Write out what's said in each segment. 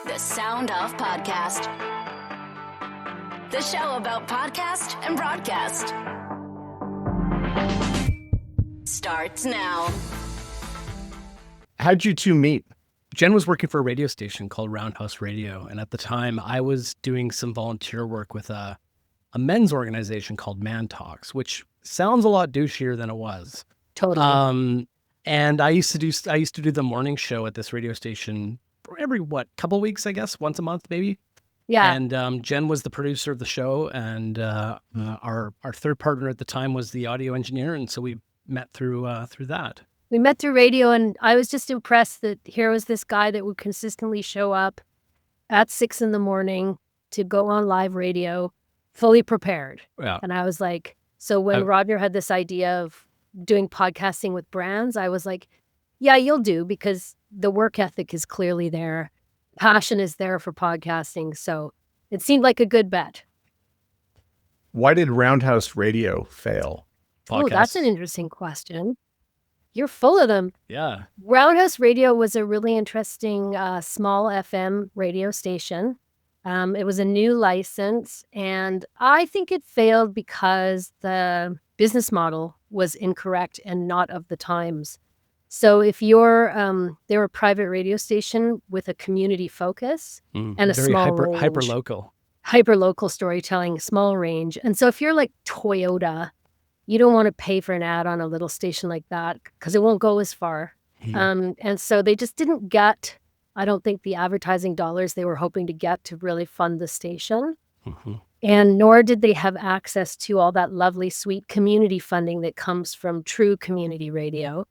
The Sound Off Podcast. The show about podcast and broadcast. Starts now. How'd you two meet? Jen was working for a radio station called Roundhouse Radio. And at the time, I was doing some volunteer work with a men's organization called Man Talks, which sounds a lot douchier than it was. Totally. And I used to do the morning show at this radio station every, couple weeks, I guess, once a month, maybe. Yeah. And Jen was the producer of the show. And our third partner at the time was the audio engineer. And so we met through that. We met through radio, and I was just impressed that here was this guy that would consistently show up at 6 a.m. to go on live radio, fully prepared. Yeah. And I was like, so when Roger had this idea of doing podcasting with brands, I was like, yeah, you'll do, because the work ethic is clearly there. Passion is there for podcasting. So it seemed like a good bet. Why did Roundhouse Radio fail? Oh, that's an interesting question. You're full of them. Yeah. Roundhouse Radio was a really interesting small FM radio station. It was a new license, and I think it failed because the business model was incorrect and not of the times. So if you're, they're a private radio station with a community focus and a very small range. Hyper-local storytelling, small range. And so if you're like Toyota, you don't want to pay for an ad on a little station like that because it won't go as far. And so they just didn't get, I don't think, the advertising dollars they were hoping to get to really fund the station. And nor did they have access to all that lovely, sweet community funding that comes from true community radio.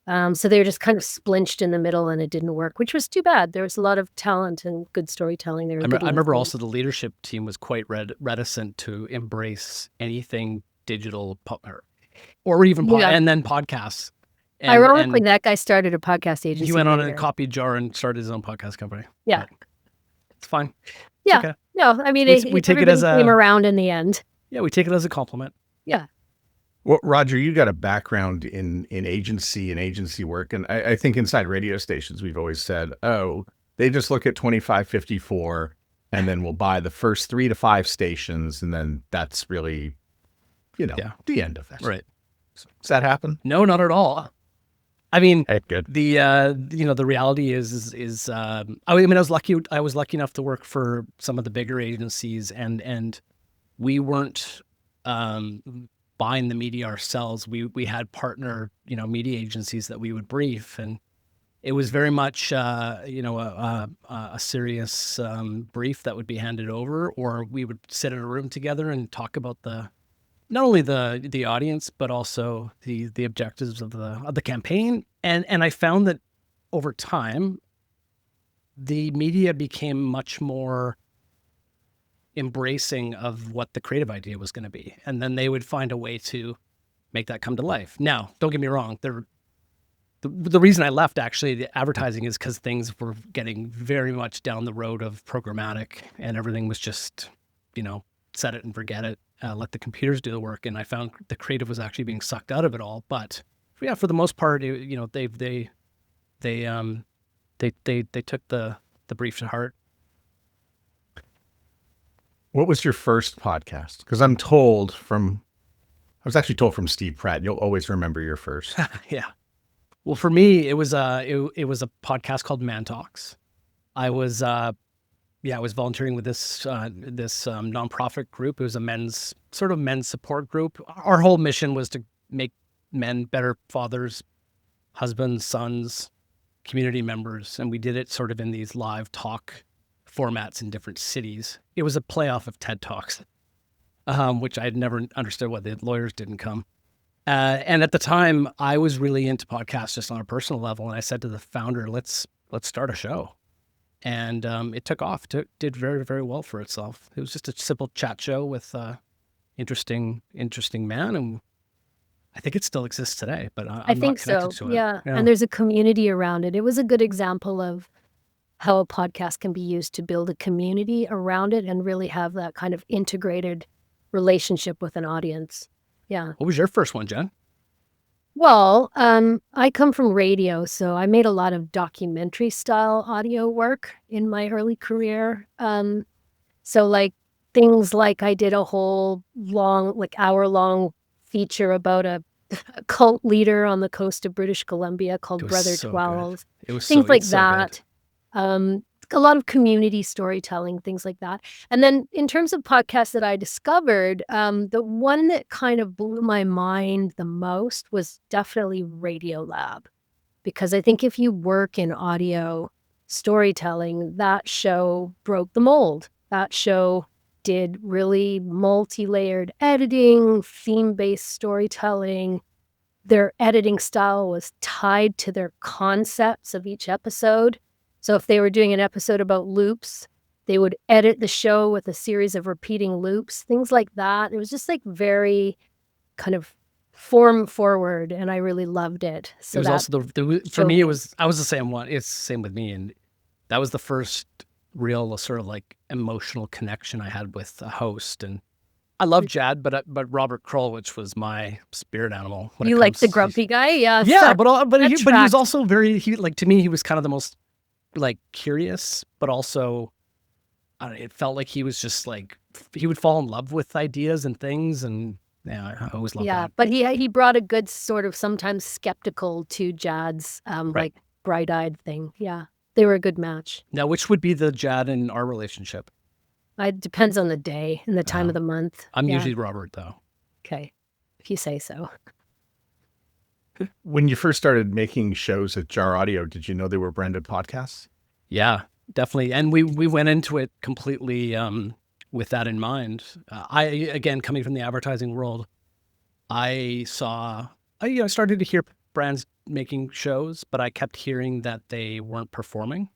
So they were just kind of splinched in the middle, and it didn't work, which was too bad. There was a lot of talent and good storytelling there. I remember also the leadership team was quite reticent to embrace anything digital or even and then podcasts. Ironically, that guy started a podcast agency. He went on and copied Jar and started his own podcast company. Yeah. But it's fine. Yeah. Okay. No, I mean, we take it as came around in the end. Yeah, we take it as a compliment. Yeah. Well, Roger, you got a background in agency and agency work. And I think inside radio stations, we've always said, oh, they just look at 2554 and then we'll buy the first 3 to 5 stations. And then that's really, the end of it. Right. Does that happen? No, not at all. I mean, good. The reality is I was lucky enough to work for some of the bigger agencies, and we weren't buying the media ourselves. We had partner, media agencies that we would brief, and it was very much, a serious brief that would be handed over, or we would sit in a room together and talk about not only the audience, but also the objectives of the campaign. And I found that over time, the media became much more embracing of what the creative idea was going to be. And then they would find a way to make that come to life. Now, don't get me wrong. The reason I left, actually, the advertising, is because things were getting very much down the road of programmatic, and everything was just, set it and forget it. Let the computers do the work, and I found the creative was actually being sucked out of it all. But yeah, for the most part, they took the brief to heart. What was your first podcast? Because I was actually told from Steve Pratt, you'll always remember your first. Yeah. Well, for me, it was a podcast called Man Talks. I was volunteering with this nonprofit group. It was a men's support group. Our whole mission was to make men better fathers, husbands, sons, community members. And we did it sort of in these live talk formats in different cities. It was a playoff of TED Talks, which I had never understood why the lawyers didn't come. And at the time, I was really into podcasts just on a personal level. And I said to the founder, let's start a show. And it took off. Did very, very well for itself. It was just a simple chat show with interesting man, and I think it still exists today. But I'm think not connected so. to it. Yeah, and there's a community around it. It was a good example of how a podcast can be used to build a community around it and really have that kind of integrated relationship with an audience. Yeah. What was your first one, Jen? Well, I come from radio, so I made a lot of documentary style audio work in my early career. So like things like I did a whole long, like hour-long feature about a cult leader on the coast of British Columbia It called was Brother so good. 12, It was things like it's so good. that. A lot of community storytelling, things like that. And then in terms of podcasts that I discovered, the one that kind of blew my mind the most was definitely Radiolab. Because I think if you work in audio storytelling, that show broke the mold. That show did really multi-layered editing, theme-based storytelling. Their editing style was tied to their concepts of each episode. So if they were doing an episode about loops, they would edit the show with a series of repeating loops, things like that. It was just like very kind of form forward, and I really loved it. It So was that also for showed me, me. I was the same one. It's the same with me. And that was the first real sort of like emotional connection I had with a host. And I love Jad, but Robert Krulwich was my spirit animal when You it like the comes. grumpy guy? Yeah. Yeah, that but he was tracks. also like to me he was kind of the most like curious, but also it felt like he was just like he would fall in love with ideas and things, and yeah, I always loved Yeah, that. but he brought a good sort of sometimes skeptical to Jad's Right. like bright-eyed thing. Yeah, they were a good match. Now, which would be the Jad in our relationship? It depends on the day and the time of the month. I'm Yeah. usually Robert, though. Okay, if you say so. When you first started making shows at Jar Audio, did you know they were branded podcasts? Yeah, definitely. And we went into it completely with that in mind. Again, coming from the advertising world, I started to hear brands making shows, but I kept hearing that they weren't performing.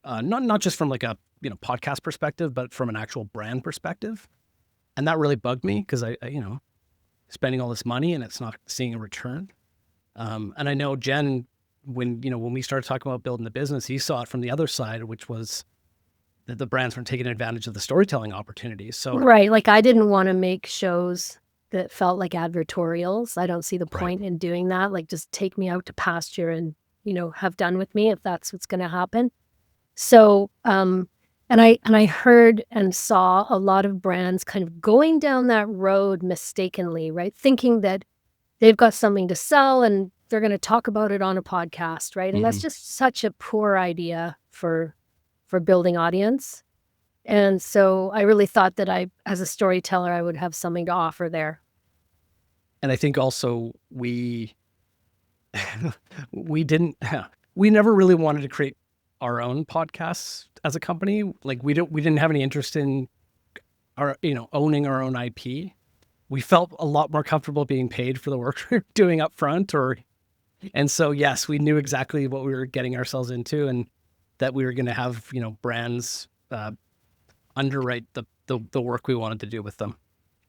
Not just from like a podcast perspective, but from an actual brand perspective. And that really bugged me because I spending all this money and it's not seeing a return. And I know Jen, when we started talking about building the business, he saw it from the other side, which was that the brands weren't taking advantage of the storytelling opportunities. So Right, like I didn't want to make shows that felt like advertorials. I don't see the Right. point in doing that. Like just take me out to pasture and have done with me if that's what's going to happen. So, and I heard and saw a lot of brands kind of going down that road mistakenly, right? Thinking that they've got something to sell and they're going to talk about it on a podcast, right? And that's just such a poor idea for building audience. And so I really thought that as a storyteller, I would have something to offer there. And I think also we we never really wanted to create our own podcasts as a company. Like we didn't have any interest in owning our own IP. We felt a lot more comfortable being paid for the work we were doing up front, and so yes, we knew exactly what we were getting ourselves into, and that we were going to have brands underwrite the work we wanted to do with them.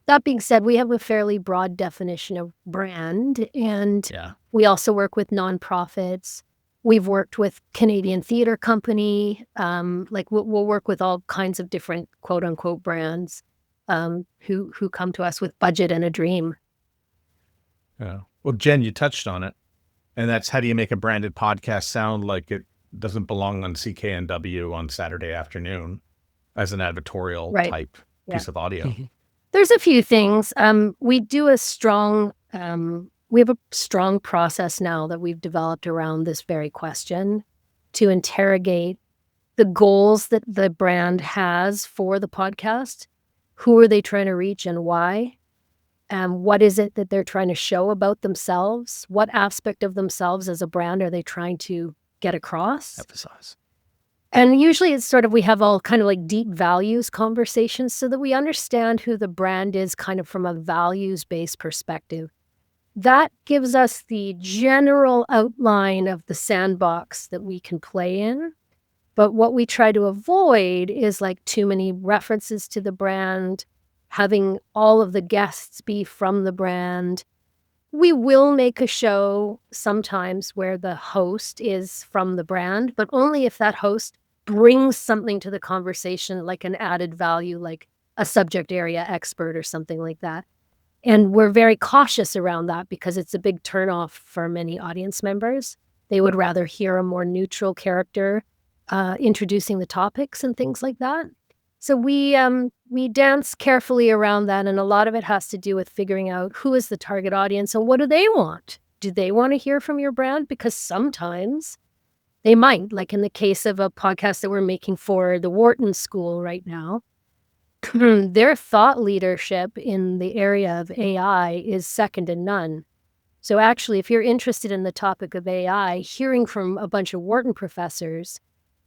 That being said, we have a fairly broad definition of brand, and Yeah. we also work with nonprofits. We've worked with Canadian Theatre Company. Like we'll work with all kinds of different quote unquote brands who come to us with budget and a dream. Yeah. Well, Jen, you touched on it, and that's how do you make a branded podcast sound like it doesn't belong on CKNW on Saturday afternoon as an advertorial Right. type Yeah. piece of audio? There's a few things. We do we have a strong process now that we've developed around this very question to interrogate the goals that the brand has for the podcast. Who are they trying to reach and why? What is it that they're trying to show about themselves? What aspect of themselves as a brand are they trying to get across? Emphasize. And usually it's sort of, we have all kind of like deep values conversations so that we understand who the brand is kind of from a values-based perspective. That gives us the general outline of the sandbox that we can play in. But what we try to avoid is like too many references to the brand, having all of the guests be from the brand. We will make a show sometimes where the host is from the brand, but only if that host brings something to the conversation, like an added value, like a subject area expert or something like that. And we're very cautious around that because it's a big turnoff for many audience members. They would rather hear a more neutral character introducing the topics and things like that. So we dance carefully around that, and a lot of it has to do with figuring out who is the target audience and what do they want. Do they want to hear from your brand? Because sometimes they might, like in the case of a podcast that we're making for the Wharton School right now. Their thought leadership in the area of AI is second to none. So actually, if you're interested in the topic of AI, hearing from a bunch of Wharton professors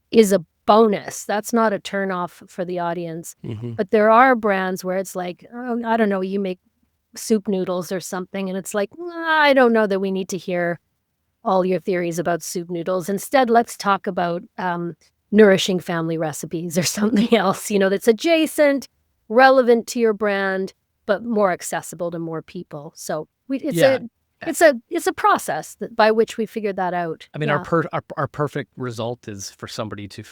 is a bonus. That's not a turnoff for the audience. But there are brands where it's like, oh, I don't know, you make soup noodles or something, and it's like, I don't know that we need to hear all your theories about soup noodles. Instead, let's talk about nourishing family recipes or something else, that's adjacent, relevant to your brand, but more accessible to more people. So it's a process by which we figured that out. I mean, our perfect result is for somebody to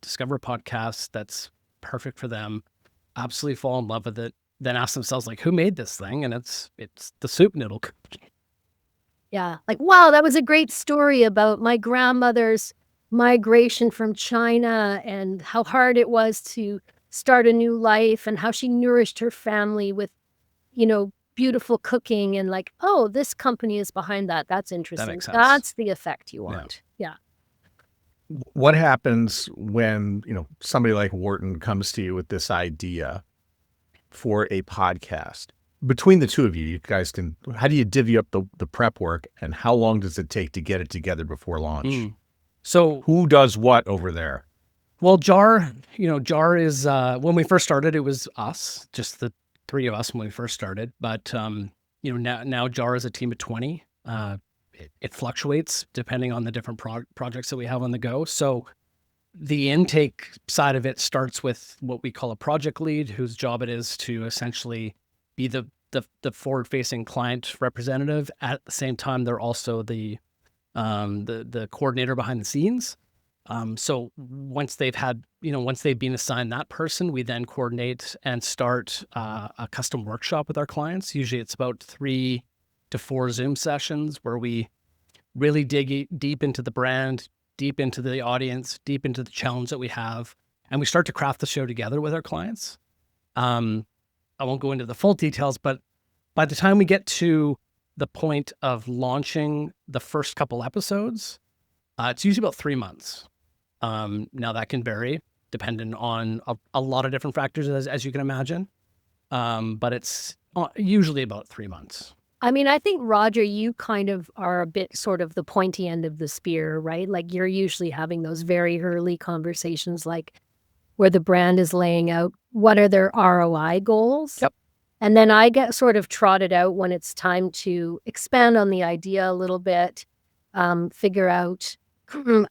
discover a podcast that's perfect for them, absolutely fall in love with it, then ask themselves like, who made this thing? And it's the soup noodle company. Yeah, like, wow, that was a great story about my grandmother's migration from China and how hard it was to start a new life and how she nourished her family with, beautiful cooking, and like, oh, this company is behind that. That's interesting. That makes sense. That's the effect you want. Yeah. What happens when, somebody like Wharton comes to you with this idea for a podcast? Between the two of you, guys how do you divvy up the prep work, and how long does it take to get it together before launch? So who does what over there? Well, JAR is, when we first started, it was us, just the three of us when we first started. But, now JAR is a team of 20. It fluctuates depending on the different projects that we have on the go. So the intake side of it starts with what we call a project lead, whose job it is to essentially be the forward-facing client representative. At the same time, they're also the coordinator behind the scenes. So once they've been assigned that person, we then coordinate and start a custom workshop with our clients. Usually it's about 3 to 4 Zoom sessions where we really dig deep into the brand, deep into the audience, deep into the challenge that we have, and we start to craft the show together with our clients. I won't go into the full details, but by the time we get to the point of launching the first couple episodes, it's usually about 3 months. Now that can vary depending on a lot of different factors, as you can imagine. But it's usually about 3 months. I mean, I think, Roger, you kind of are a bit sort of the pointy end of the spear, right? Like, you're usually having those very early conversations, like where the brand is laying out what are their ROI goals. Yep. And then I get sort of trotted out when it's time to expand on the idea a little bit, figure out,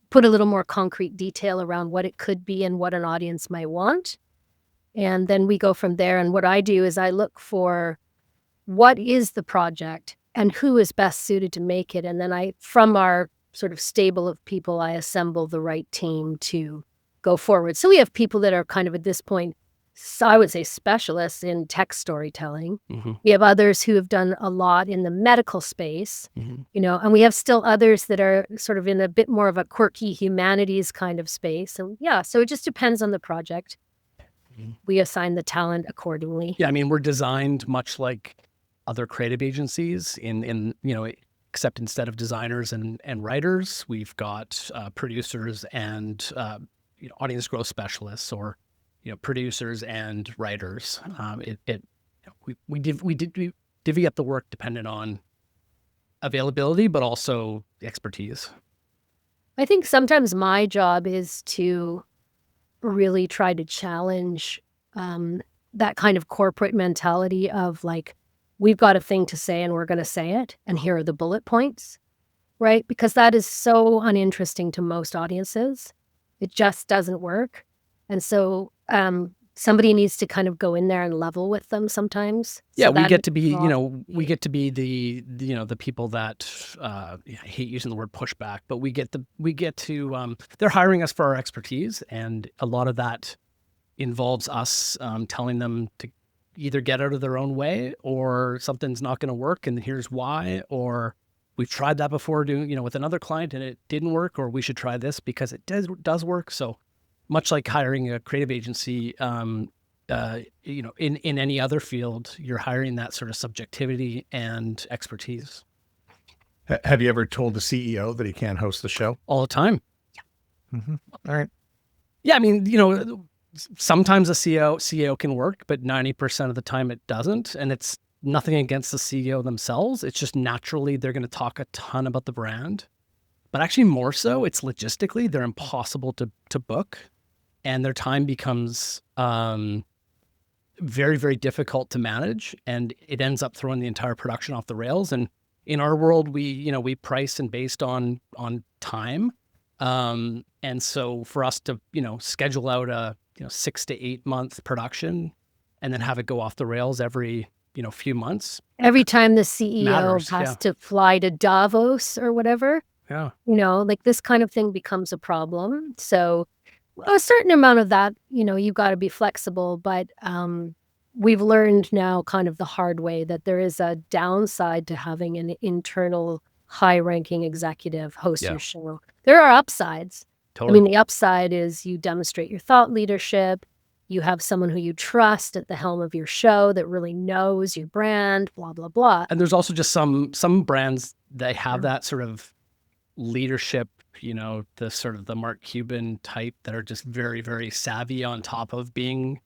put a little more concrete detail around what it could be and what an audience might want. And then we go from there. And what I do is I look for what is the project and who is best suited to make it. And then from our sort of stable of people, I assemble the right team to go forward. So we have people that are kind of at this point, so I would say specialists in text storytelling. We have others who have done a lot in the medical space, and we have still others that are sort of in a bit more of a quirky humanities kind of space. And so it just depends on the project. We assign the talent accordingly. Yeah, I mean, we're designed much like other creative agencies except instead of designers and writers, we've got producers and audience growth specialists, or producers and writers. We divvy up the work dependent on availability, but also expertise. I think sometimes my job is to really try to challenge that kind of corporate mentality of like, we've got a thing to say and we're going to say it, and here are the bullet points, right? Because that is so uninteresting to most audiences. It just doesn't work. And so somebody needs to kind of go in there and level with them sometimes. Yeah, we get to be, the people that I hate using the word pushback, but we get to they're hiring us for our expertise, and a lot of that involves us telling them to either get out of their own way, or something's not going to work and here's why, or we've tried that before doing, with another client and it didn't work, or we should try this because it does work. So much like hiring a creative agency, in any other field, you're hiring that sort of subjectivity and expertise. Have you ever told the CEO that he can't host the show? All the time. Mm-hmm. All right. Yeah, I mean, sometimes a CEO can work, but 90% of the time it doesn't. And it's nothing against the CEO themselves. It's just naturally they're going to talk a ton about the brand. But actually more so, it's logistically, they're impossible to book. And their time becomes very, very difficult to manage. And it ends up throwing the entire production off the rails. And in our world, we price and based on time. And so for us to, schedule out a, 6 to 8 month production and then have it go off the rails every, few months. Every time the CEO Matters, has to fly to Davos or whatever, Yeah. like this kind of thing becomes a problem. So a certain amount of that, you've got to be flexible, but we've learned now kind of the hard way that there is a downside to having an internal high-ranking executive host your show. There are upsides. Totally. I mean, the upside is you demonstrate your thought leadership. You have someone who you trust at the helm of your show that really knows your brand, blah, blah, blah. And there's also just some brands that have that sort of leadership, the sort of the Mark Cuban type that are just very, very savvy on top of being,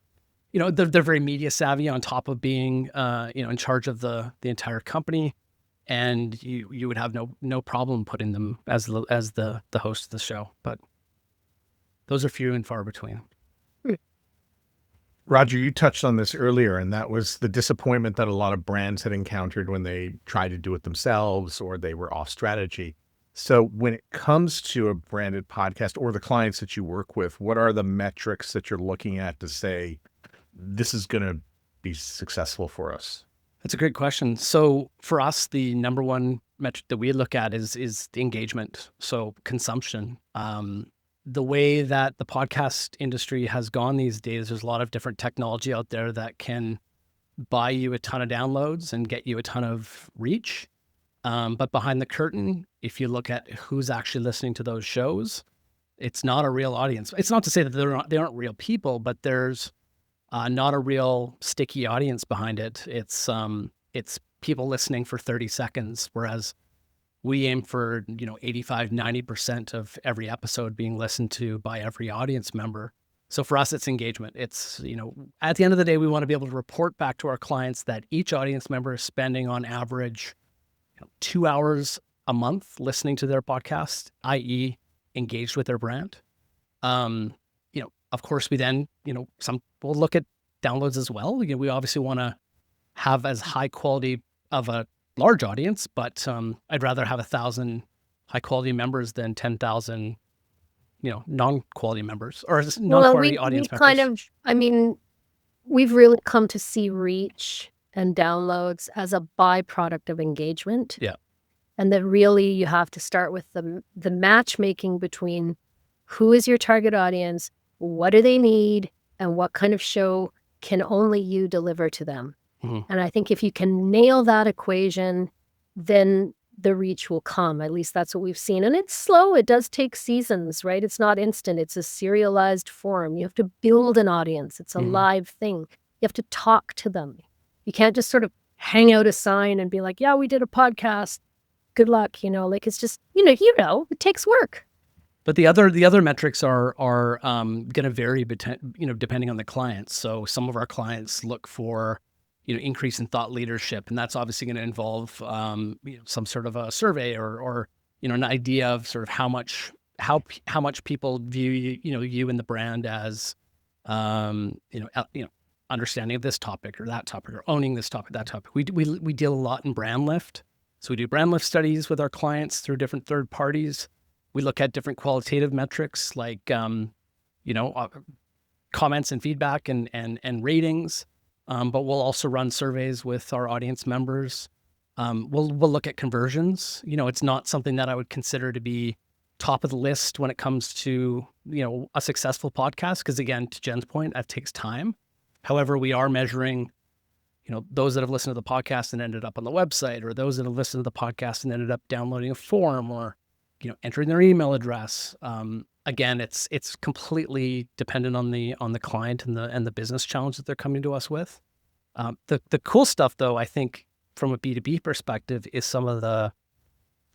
they're very media savvy on top of being, in charge of the entire company. And you would have no problem putting them as the host of the show. But those are few and far between. Roger, you touched on this earlier, and that was the disappointment that a lot of brands had encountered when they tried to do it themselves or they were off strategy. So when it comes to a branded podcast or the clients that you work with, what are the metrics that you're looking at to say, this is going to be successful for us? That's a great question. So for us, the number one metric that we look at is the engagement. So consumption. The way that the podcast industry has gone these days, there's a lot of different technology out there that can buy you a ton of downloads and get you a ton of reach. But behind the curtain, if you look at who's actually listening to those shows, it's not a real audience. It's not to say that they aren't real people, but there's not a real sticky audience behind it. It's people listening for 30 seconds, whereas we aim for, 85, 90% of every episode being listened to by every audience member. So for us, it's engagement. It's, at the end of the day, we want to be able to report back to our clients that each audience member is spending on average 2 hours a month listening to their podcast, i.e. engaged with their brand. Of course, we then, we'll look at downloads as well. We obviously want to have as high quality of a large audience, but I'd rather have 1,000 high quality members than 10,000, non-quality members or non-quality audience members. We've really come to see reach and downloads as a byproduct of engagement. Yeah. And that really you have to start with the matchmaking between who is your target audience, what do they need, and what kind of show can only you deliver to them. Mm-hmm. And I think if you can nail that equation, then the reach will come. At least that's what we've seen. And it's slow. It does take seasons, right? It's not instant. It's a serialized form. You have to build an audience. It's a live thing. You have to talk to them. You can't just sort of hang out a sign and be like, yeah, we did a podcast. Good luck. It's just, it takes work. But the other metrics are going to vary, depending on the client. So some of our clients look for, increase in thought leadership, and that's obviously going to involve, some sort of a survey or an idea of sort of how much people view you and the brand as, understanding of this topic or that topic or owning this topic, that topic. We deal a lot in brand lift. So we do brand lift studies with our clients through different third parties. We look at different qualitative metrics like, comments and feedback and ratings. But we'll also run surveys with our audience members. We'll look at conversions. It's not something that I would consider to be top of the list when it comes to, a successful podcast. Because again, to Jen's point, that takes time. However, we are measuring those that have listened to the podcast and ended up on the website, or those that have listened to the podcast and ended up downloading a form, or entering their email address. Again, it's completely dependent on the client and the business challenge that they're coming to us with. The cool stuff, though, I think from a B2B perspective, is some of the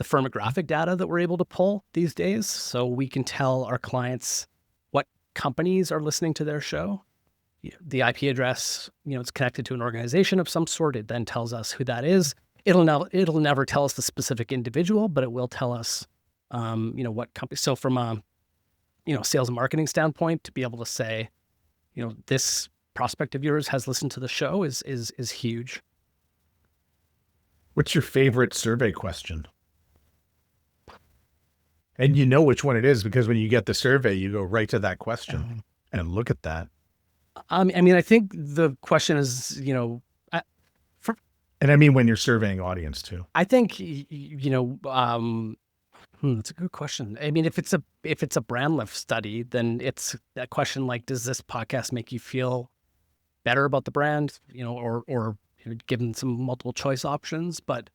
firmographic data that we're able to pull these days. So we can tell our clients what companies are listening to their show. The IP address, it's connected to an organization of some sort. It then tells us who that is. It'll never tell us the specific individual, but it will tell us, what company. So from a, sales and marketing standpoint, to be able to say, this prospect of yours has listened to the show is huge. What's your favorite survey question? And you know which one it is, because when you get the survey, you go right to that question and look at that. I mean, I think the question is, and I mean, when you're surveying audience too. I think, that's a good question. I mean, if it's a brand lift study, then it's that question like, does this podcast make you feel better about the brand, or given some multiple choice options? But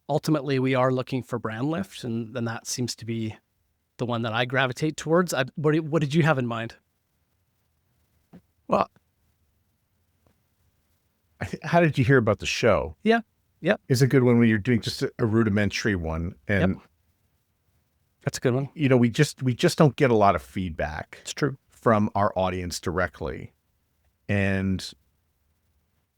ultimately, we are looking for brand lift, and then that seems to be the one that I gravitate towards. What did you have in mind? Well, how did you hear about the show? Yeah. Is a good one when you're doing just a rudimentary one. And that's a good one. We just don't get a lot of feedback. It's true. From our audience directly. And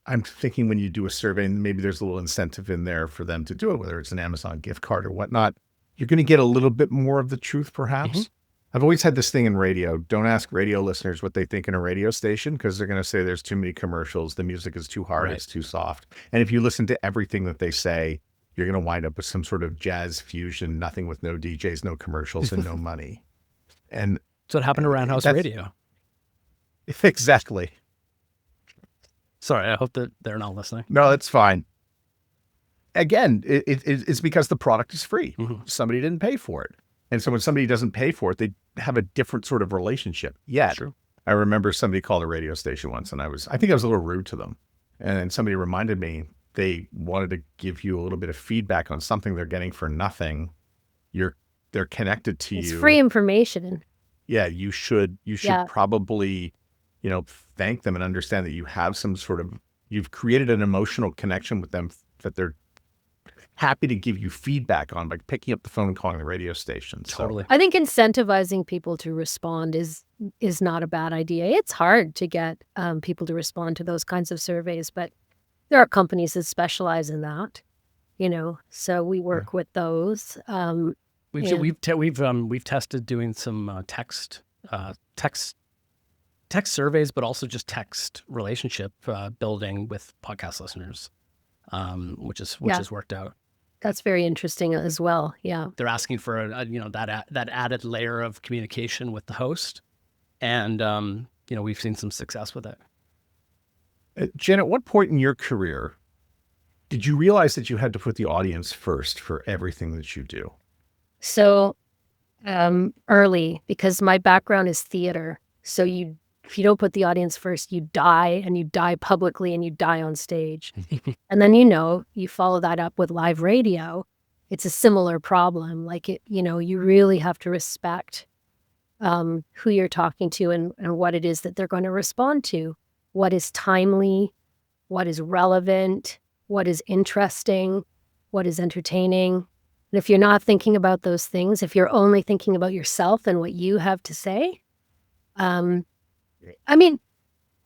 I'm thinking when you do a survey, and maybe there's a little incentive in there for them to do it, whether it's an Amazon gift card or whatnot, you're going to get a little bit more of the truth, perhaps. Mm-hmm. I've always had this thing in radio. Don't ask radio listeners what they think in a radio station, because they're going to say there's too many commercials. The music is too hard. Right. It's too soft. And if you listen to everything that they say, you're going to wind up with some sort of jazz fusion, nothing with no DJs, no commercials, and no money. And so it happened to Roundhouse Radio. Exactly. Sorry, I hope that they're not listening. No, that's fine. Again, it's because the product is free. Mm-hmm. Somebody didn't pay for it. And so when somebody doesn't pay for it, they have a different sort of relationship. Yet, true. I remember somebody called a radio station once, and I think I was a little rude to them. And then somebody reminded me they wanted to give you a little bit of feedback on something they're getting for nothing. They're connected to you. It's free information. Yeah, you should probably, thank them and understand that you have you've created an emotional connection with them that they're happy to give you feedback on by picking up the phone and calling the radio station. Totally. I think incentivizing people to respond is not a bad idea. It's hard to get people to respond to those kinds of surveys, but there are companies that specialize in that, so we work with those. We've tested doing some text surveys, but also just text relationship building with podcast listeners, which has worked out. That's very interesting as well. Yeah, they're asking for that added layer of communication with the host, and we've seen some success with it. Jen, at what point in your career did you realize that you had to put the audience first for everything that you do? So early, because my background is theater. So if you don't put the audience first, you die, and you die publicly, and you die on stage. And then, you follow that up with live radio. It's a similar problem. Like you really have to respect who you're talking to and what it is that they're going to respond to. What is timely, what is relevant, what is interesting, what is entertaining. And if you're not thinking about those things, if you're only thinking about yourself and what you have to say,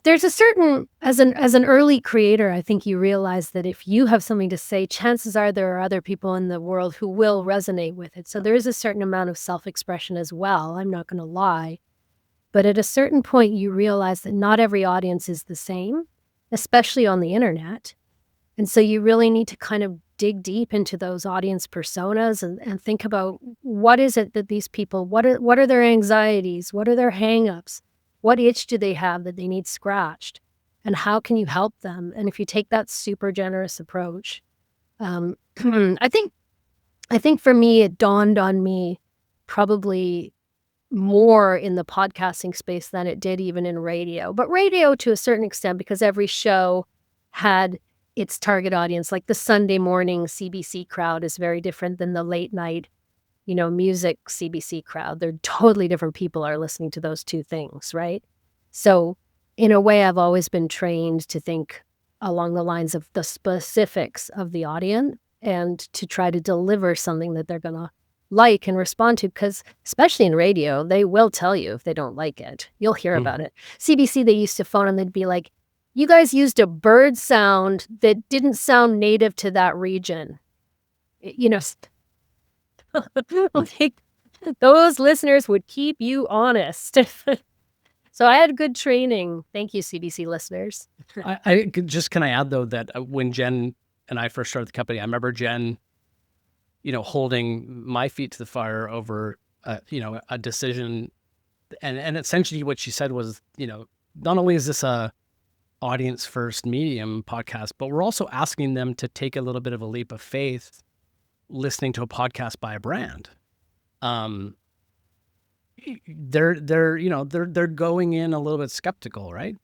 there's a certain, as an early creator, I think you realize that if you have something to say, chances are there are other people in the world who will resonate with it. So there is a certain amount of self-expression as well. I'm not going to lie. But at a certain point, you realize that not every audience is the same, especially on the internet. And so you really need to kind of dig deep into those audience personas and think about what is it that these people, what are their anxieties? What are their hangups? What itch do they have that they need scratched? And how can you help them? And if you take that super generous approach, I think for me, it dawned on me probably more in the podcasting space than it did even in radio. But radio to a certain extent, because every show had its target audience. Like the Sunday morning CBC crowd is very different than the late night, music CBC crowd. They're totally different people are listening to those two things, right? So in a way, I've always been trained to think along the lines of the specifics of the audience and to try to deliver something that they're going to like and respond to, because especially in radio, they will tell you if they don't like it. You'll hear about it. CBC, they used to phone and they'd be like, you guys used a bird sound that didn't sound native to that region. Like, those listeners would keep you honest. So I had good training. Thank you, CBC listeners. Can I add though that when Jen and I first started the company, I remember Jen, holding my feet to the fire over, a decision, and essentially what she said was, not only is this a audience first medium podcast, but we're also asking them to take a little bit of a leap of faith, listening to a podcast by a brand. They're going in a little bit skeptical, right?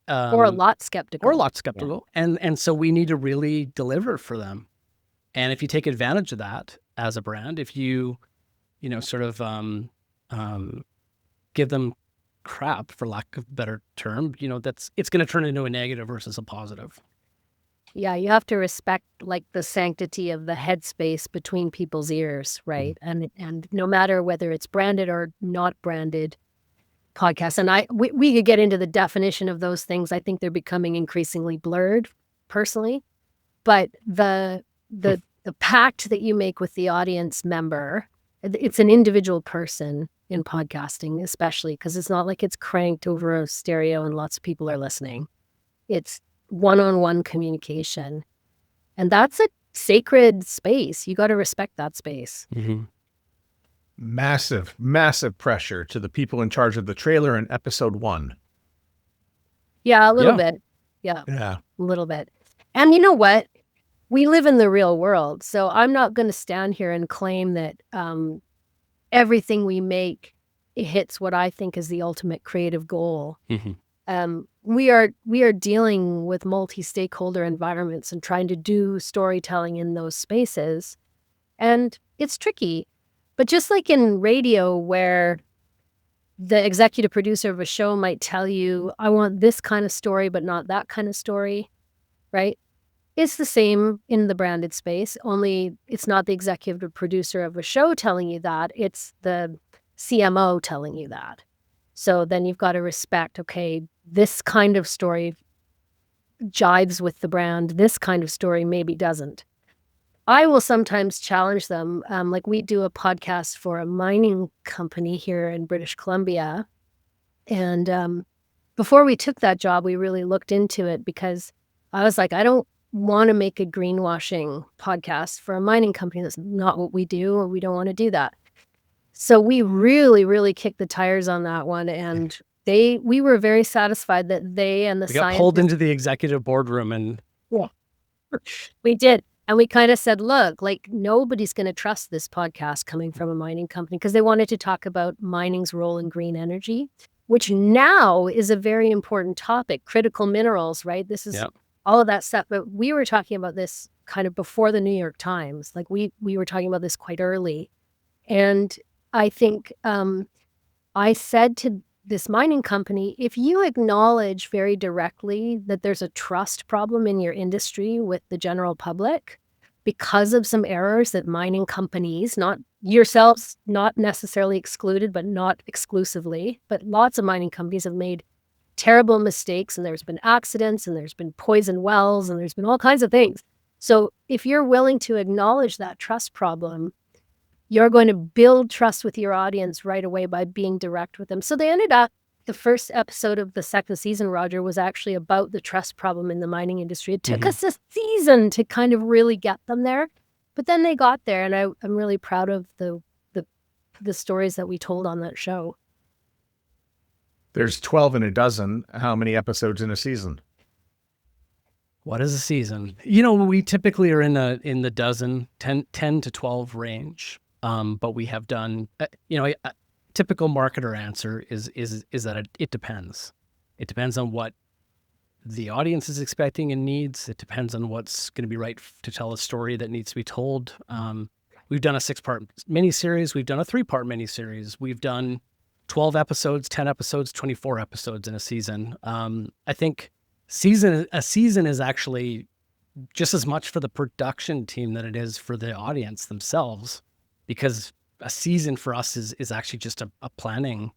Or a lot skeptical. And so we need to really deliver for them. And if you take advantage of that as a brand, if you, sort of give them crap, for lack of a better term, it's going to turn into a negative versus a positive. Yeah, you have to respect like the sanctity of the headspace between people's ears, right? And no matter whether it's branded or not branded podcasts, and we could get into the definition of those things. I think they're becoming increasingly blurred, personally. But the pact that you make with the audience member, it's an individual person in podcasting, especially because it's not like it's cranked over a stereo and lots of people are listening. It's one-on-one communication. And that's a sacred space. You got to respect that space. Mm-hmm. Massive, massive pressure to the people in charge of the trailer in episode 1. Yeah, a little bit. Yeah, a little bit. And you know what? We live in the real world. So I'm not going to stand here and claim that everything we make, it hits what I think is the ultimate creative goal. Mm-hmm. We are dealing with multi-stakeholder environments and trying to do storytelling in those spaces. And it's tricky. But just like in radio, where the executive producer of a show might tell you, I want this kind of story, but not that kind of story, right? It's the same in the branded space, only it's not the executive producer of a show telling you that, it's the CMO telling you that. So then you've got to respect, okay, this kind of story jives with the brand, this kind of story maybe doesn't. I will sometimes challenge them. Like we do a podcast for a mining company here in British Columbia. And before we took that job, we really looked into it because I was like, I don't want to make a greenwashing podcast for a mining company. That's not what we do, and we don't want to do that. So we really, really kicked the tires on that one. And we were very satisfied that they and the we got pulled into the executive boardroom and we did. And we kind of said, look, like nobody's going to trust this podcast coming from a mining company, because they wanted to talk about mining's role in green energy, which now is a very important topic, critical minerals, right? This is all of that stuff. But we were talking about this kind of before the New York Times. Like we were talking about this quite early. And I think I said to this mining company, if you acknowledge very directly that there's a trust problem in your industry with the general public because of some errors that mining companies, not yourselves, not necessarily excluded, but not exclusively, but lots of mining companies have made terrible mistakes, and there's been accidents, and there's been poison wells, and there's been all kinds of things. So if you're willing to acknowledge that trust problem, you're going to build trust with your audience right away by being direct with them. So they ended up, the first episode of the second season, Roger, was actually about the trust problem in the mining industry. It took us a season to kind of really get them there, but then they got there, and I'm really proud of the stories that we told on that show. There's 12 in a dozen. How many episodes in a season? What is a season? We typically are in the dozen, 10 to 12 range. But we have done, a typical marketer answer is that it depends. It depends on what the audience is expecting and needs. It depends on what's going to be right to tell a story that needs to be told. We've done a 6-part miniseries. We've done a 3-part miniseries. We've done 12 episodes, 10 episodes, 24 episodes in a season. I think a season is actually just as much for the production team than it is for the audience themselves, because a season for us is actually just a planning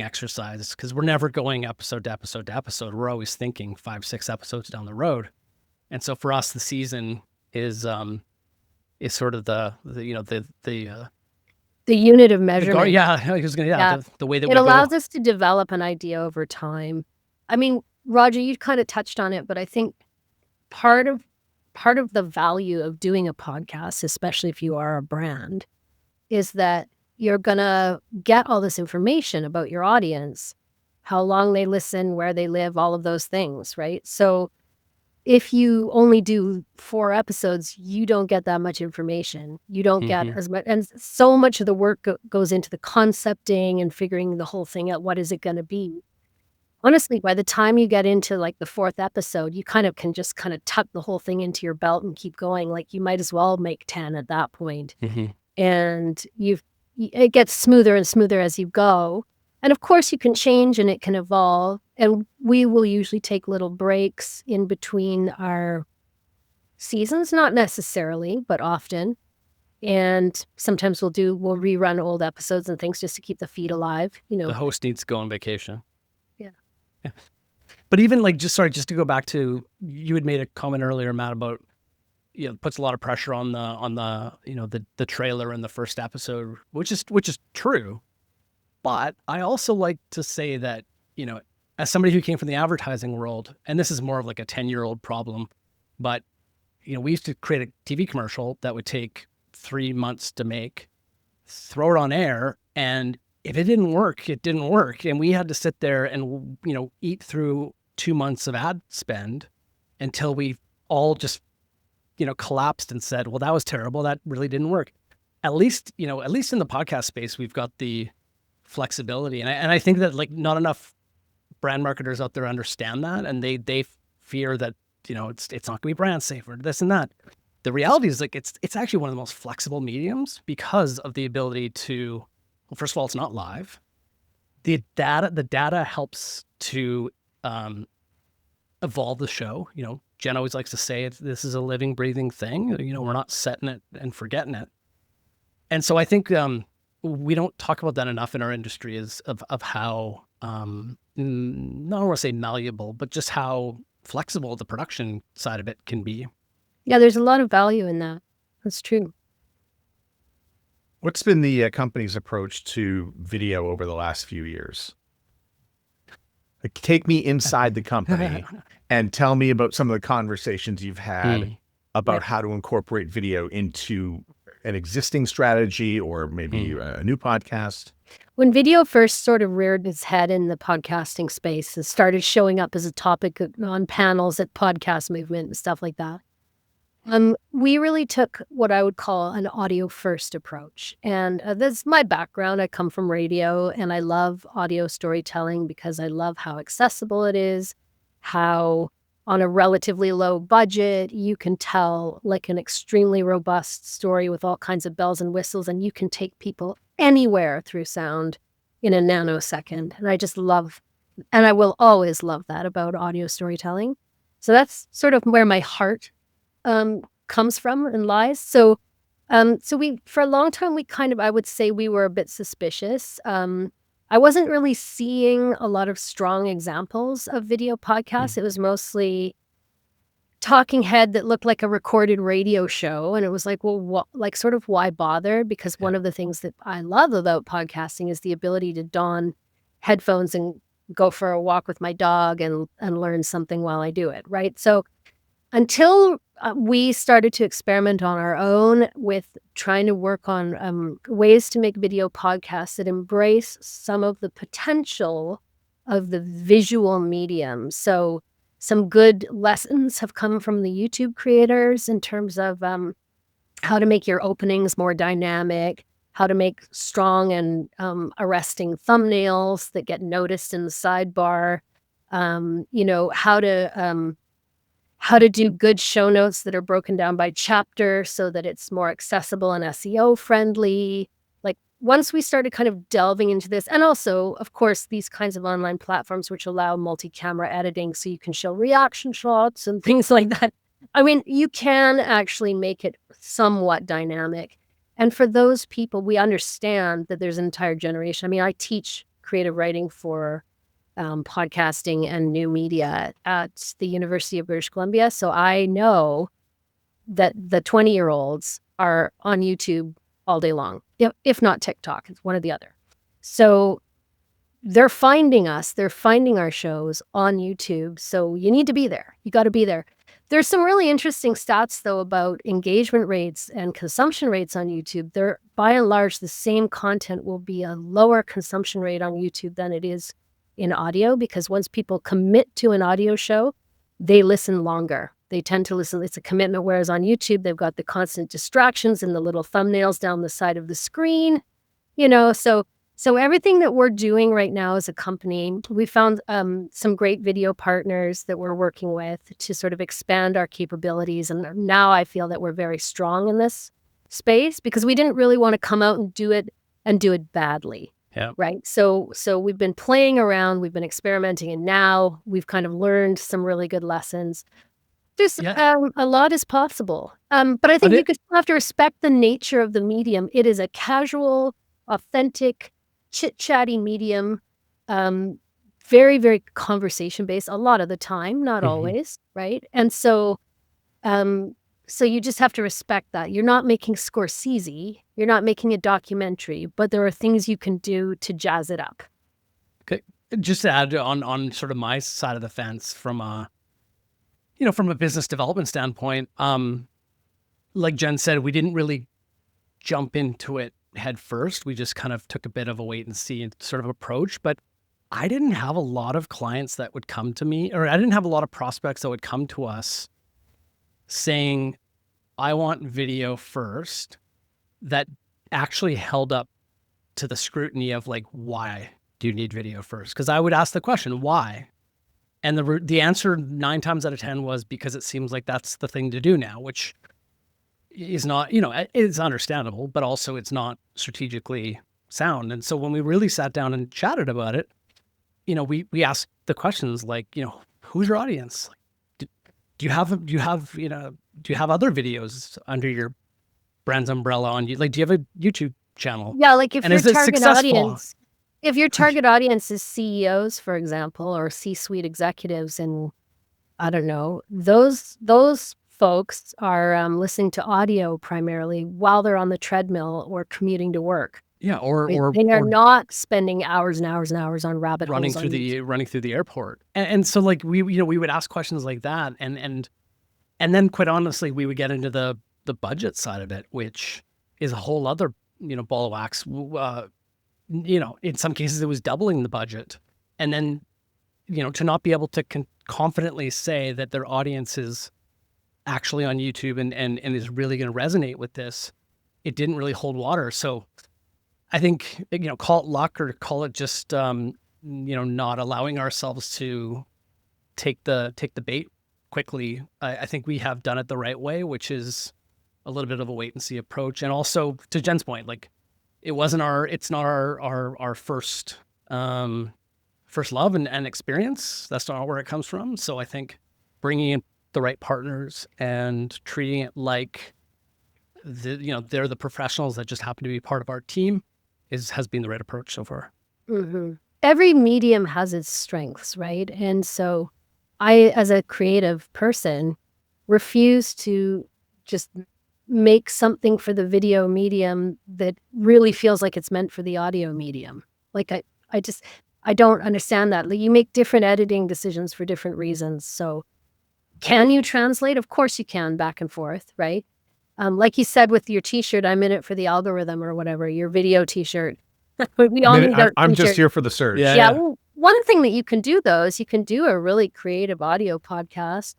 exercise, because we're never going episode to episode to episode. We're always thinking 5-6 episodes down the road. And so for us, the season is sort of the unit of measurement. The way that it allows us to develop an idea over time. I mean, Roger, you kind of touched on it, but I think part of the value of doing a podcast, especially if you are a brand, is that you're going to get all this information about your audience, how long they listen, where they live, all of those things, right? So if you only do 4 episodes, you don't get that much information. You don't get as much, and so much of the work goes into the concepting and figuring the whole thing out. What is it going to be? Honestly, by the time you get into like the 4th episode, you kind of can just kind of tuck the whole thing into your belt and keep going. Like you might as well make 10 at that point. And it gets smoother and smoother as you go. And of course you can change and it can evolve. And we will usually take little breaks in between our seasons, not necessarily, but often. And sometimes we'll rerun old episodes and things just to keep the feed alive. The host needs to go on vacation. Yeah. But even like, just to go back to, you had made a comment earlier, Matt, about, puts a lot of pressure on the trailer in the first episode, which is true. But I also like to say that, as somebody who came from the advertising world, and this is more of like a 10-year-old problem, but, we used to create a TV commercial that would take 3 months to make, throw it on air, and if it didn't work, it didn't work. And we had to sit there and, eat through 2 months of ad spend until we all just, collapsed and said, well, that was terrible. That really didn't work. At least in the podcast space, we've got the flexibility. And I think that like not enough brand marketers out there understand that. And they fear that, it's not gonna be brand safe or this and that. The reality is like, it's actually one of the most flexible mediums because of the ability to, well, first of all, it's not live. The data helps to evolve the show. Jen always likes to say this is a living, breathing thing. We're not setting it and forgetting it. And so I think we don't talk about that enough in our industry, is of how, not want to say malleable, but just how flexible the production side of it can be. Yeah, there's a lot of value in that. That's true. What's been the company's approach to video over the last few years? Like, take me inside the company and tell me about some of the conversations you've had about how to incorporate video into an existing strategy or maybe a new podcast. When video first sort of reared its head in the podcasting space and started showing up as a topic on panels at Podcast Movement and stuff like that, we really took what I would call an audio first approach. And that's my background. I come from radio and I love audio storytelling because I love how accessible it is, how on a relatively low budget, you can tell like an extremely robust story with all kinds of bells and whistles, and you can take people anywhere through sound in a nanosecond. And I just love, and I will always love that about audio storytelling. So that's sort of where my heart comes from and lies. So we, for a long time, I would say we were a bit suspicious. I wasn't really seeing a lot of strong examples of video podcasts. It was mostly talking head that looked like a recorded radio show. And it was like, well, why bother? Because one of the things that I love about podcasting is the ability to don headphones and go for a walk with my dog and learn something while I do it, right? So until we started to experiment on our own with trying to work on ways to make video podcasts that embrace some of the potential of the visual medium. So some good lessons have come from the YouTube creators in terms of how to make your openings more dynamic, how to make strong and arresting thumbnails that get noticed in the sidebar, how to do good show notes that are broken down by chapter so that it's more accessible and SEO friendly. Like once we started kind of delving into this, and also, of course, these kinds of online platforms which allow multi-camera editing so you can show reaction shots and things like that. I mean, you can actually make it somewhat dynamic. And for those people, we understand that there's an entire generation. I mean, I teach creative writing for podcasting and new media at the University of British Columbia. So I know that the 20-year-olds are on YouTube all day long, if not TikTok. It's one or the other. So they're finding us. They're finding our shows on YouTube. So you need to be there. You got to be there. There's some really interesting stats, though, about engagement rates and consumption rates on YouTube. They're, by and large, the same content will be a lower consumption rate on YouTube than it is in audio, because once people commit to an audio show, they listen longer. They tend to listen. It's a commitment, whereas on YouTube, they've got the constant distractions and the little thumbnails down the side of the screen, So everything that we're doing right now as a company, we found some great video partners that we're working with to sort of expand our capabilities. And now I feel that we're very strong in this space because we didn't really want to come out and do it badly. Yeah. Right. So we've been playing around, we've been experimenting, and now we've kind of learned some really good lessons. There's a lot is possible. But I think you still have to respect the nature of the medium. It is a casual, authentic, chit-chatty medium, very, very conversation-based a lot of the time, not always, right? And so you just have to respect that. You're not making Scorsese, you're not making a documentary, but there are things you can do to jazz it up. Okay. Just to add on sort of my side of the fence from a business development standpoint, like Jen said, we didn't really jump into it head first. We just kind of took a bit of a wait and see sort of approach, but I didn't have a lot of clients that would come to me, or I didn't have a lot of prospects that would come to us saying, I want video first, that actually held up to the scrutiny of like, why do you need video first? Because I would ask the question, why? And the answer 9 times out of 10 was because it seems like that's the thing to do now, which is not, it's understandable, but also it's not strategically sound. And so when we really sat down and chatted about it, we asked the questions like, who's your audience? Do you have other videos under your brand's umbrella on you? Like, do you have a YouTube channel? Yeah. Like if your target audience is CEOs, for example, or C-suite executives, and I don't know, those folks are listening to audio primarily while they're on the treadmill or commuting to work. Yeah, they are not spending hours and hours and hours on rabbit running holes running through the airport. And so like we would ask questions like that, and then quite honestly we would get into the budget side of it, which is a whole other ball of wax. In some cases it was doubling the budget, and then to not be able to confidently say that their audience is actually on YouTube and is really going to resonate with this, it didn't really hold water. So I think, call it luck or call it just, not allowing ourselves to take the bait quickly. I think we have done it the right way, which is a little bit of a wait and see approach. And also to Jen's point, like it's not our first love and experience. That's not where it comes from. So I think bringing in the right partners and treating it like they're the professionals that just happen to be part of our team has been the right approach so far. Mm-hmm. Every medium has its strengths, right? And so I, as a creative person, refuse to just make something for the video medium that really feels like it's meant for the audio medium. Like I don't understand that. Like you make different editing decisions for different reasons. So can you translate? Of course you can, back and forth, right? Like you said with your t-shirt, I'm in it for the algorithm or whatever, your video t-shirt. We all need our I'm t-shirt. just here for the surge. Yeah. Well, one thing that you can do though is you can do a really creative audio podcast,